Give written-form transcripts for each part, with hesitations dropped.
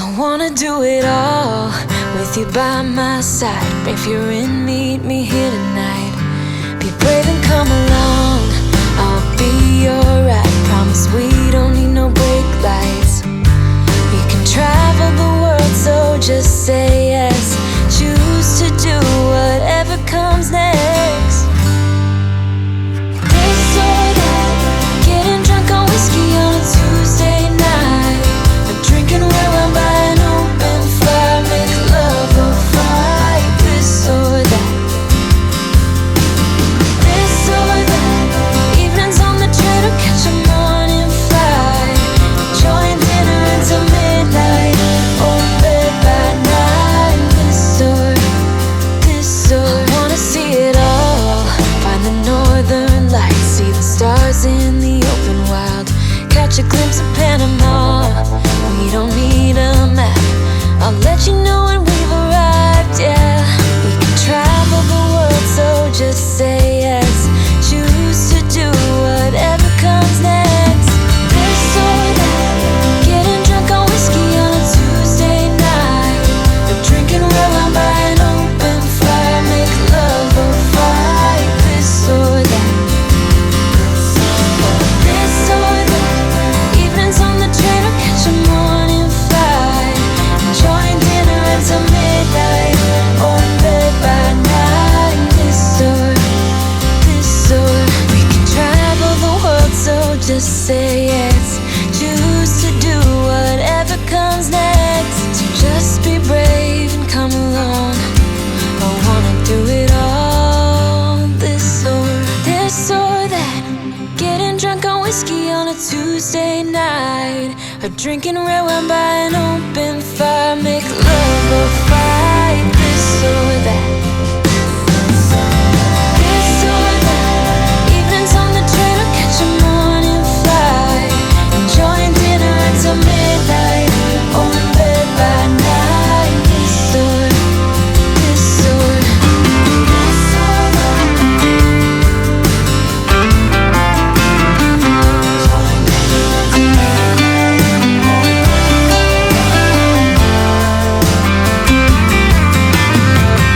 I wanna do it all with you by my side. If you're in, meet me here tonight. Be brave and come along, I'll be your ride. Promise we don't need no brake lights. We can travel the world, so just say yes. Choose to do whatever comes next. This or that, getting drunk on whiskey on a Tuesday night, or drinking red wine by an open fire, make love or fight. This or that, this or that, evenings on the train or catch a morning flight, enjoying dinner until midnight, or bed by night. This or I wanna see it all, find the northern lights, see the stars in the open wild, catch a glimpse of Panama. We don't need a map, I'll let you know when we've arrived, yeah. We can travel the world, so just say yes. Choose to do whatever comes next. This or that, getting drunk on whiskey on a Tuesday night, or drinking red wine by an open fire, make love or fight. This or that, this or that, evenings on the train or catch a morning flight, enjoying dinner until midnight, or in bed by night. This or we can travel the world, so just say yes. Choose to do whatever comes next. So just be brave and come along, I wanna do it all. This or that, getting drunk on whiskey on a Tuesday night, or drinking red wine by an open fire, make love or fight. This or that, this or that, evenings on the train or catch a morning flight, enjoying dinner until midnight, or in bed by night. This or this or this or that.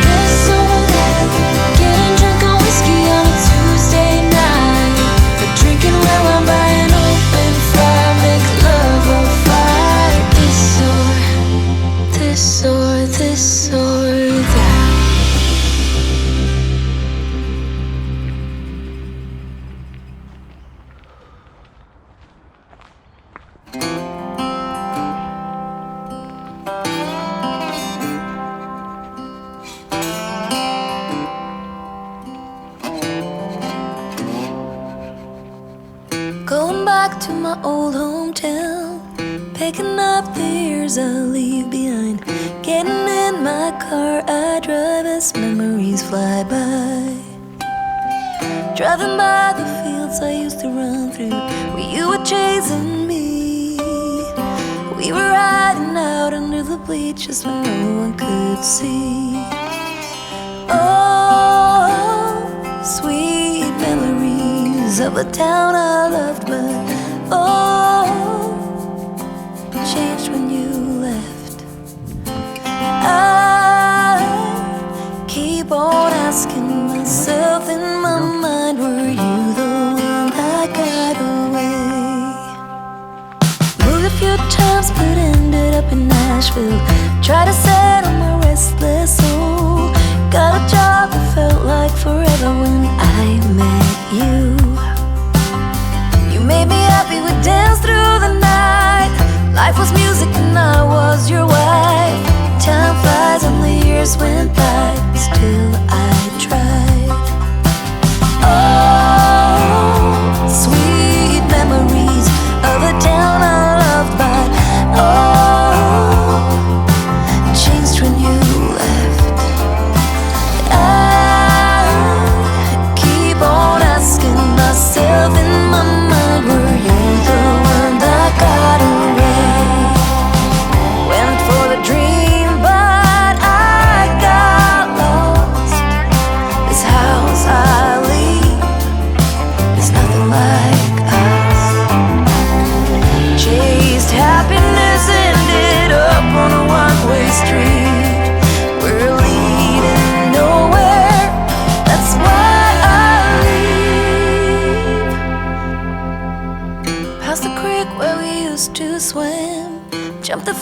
This or that, getting drunk on whiskey on a Tuesday night, or drinking red wine by an open fire, make love or fight. This or that. Going back to my old hometown, picking up the years I leave behind. Getting in my car, I drive as memories fly by. Driving by the fields I used to run through, where you were chasing me. We were riding out under the bleachers when no one could see. Oh, sweet memories of a town I loved, but oh, changed when you left. I keep on asking myself in my mind, were you the one that got away? Moved a few times but ended up in Nashville. Tried to settle my restless soul. Got a job that felt like forever when I met you. You made me happy, we danced through the night. Life was music and I was your wife. Time flies and the years went by, still I tried. Oh, sweet memories of a town I loved, but oh, changed when you left. I keep on asking myself in my mind, were you the one that got away?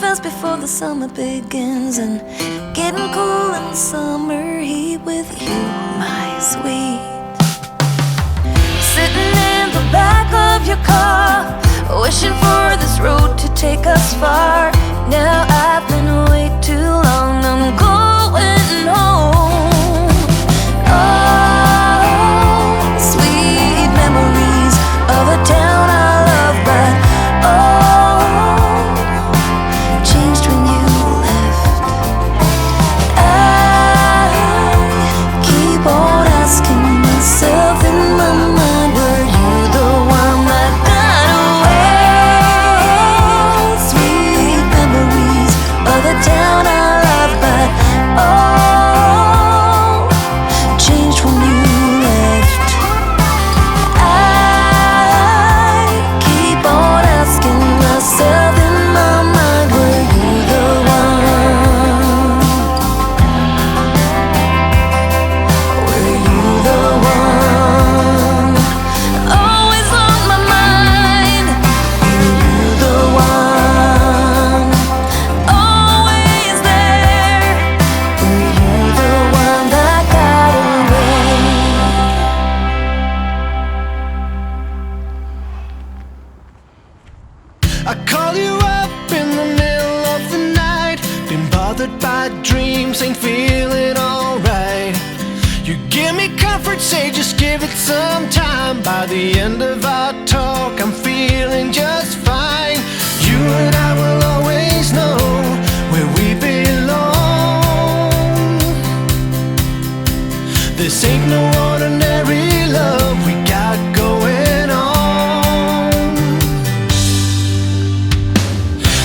fast before the summer begins, and getting cool in the summer heat with you, my sweet. Sitting in the back of your car, wishing for this road to take us far. Now I've been away too long, I'm going home. Oh, sweet memories of a town I love, but oh, changed when you left. I keep on asking myself in my mind, were you the one that got away? Sweet memories of the town I love, but oh, changed when you left. I keep on asking myself in my mind, were you the one? Were you the one? Always on my mind. Were you the one? Always there. Were you the one that got away? I call you up in the middle of the night, been bothered by dreams, ain't feeling alright. You give me comfort, say just give it some time. By the end of our talk, I'm feeling just fine. You and I will always know where we belong. This ain't no ordinary love we got going on.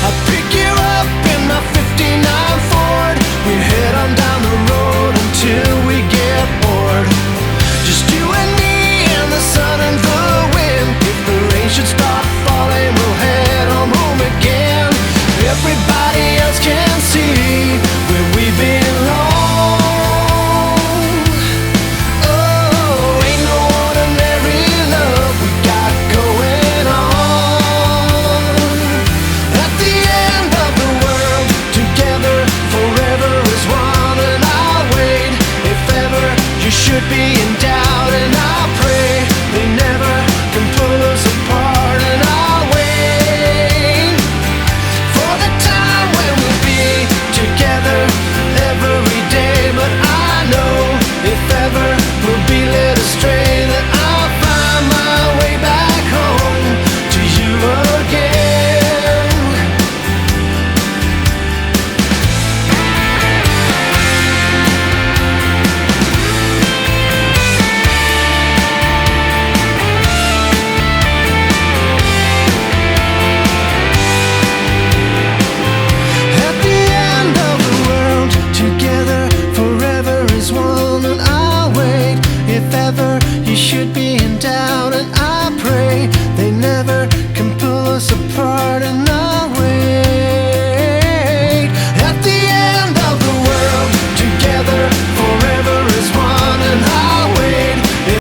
I pick you up in my '59 Ford. We head on down the road until we get bored. Just you and me and the sun and the wind. If the rain should stop falling, we'll head on home again. Everybody else can see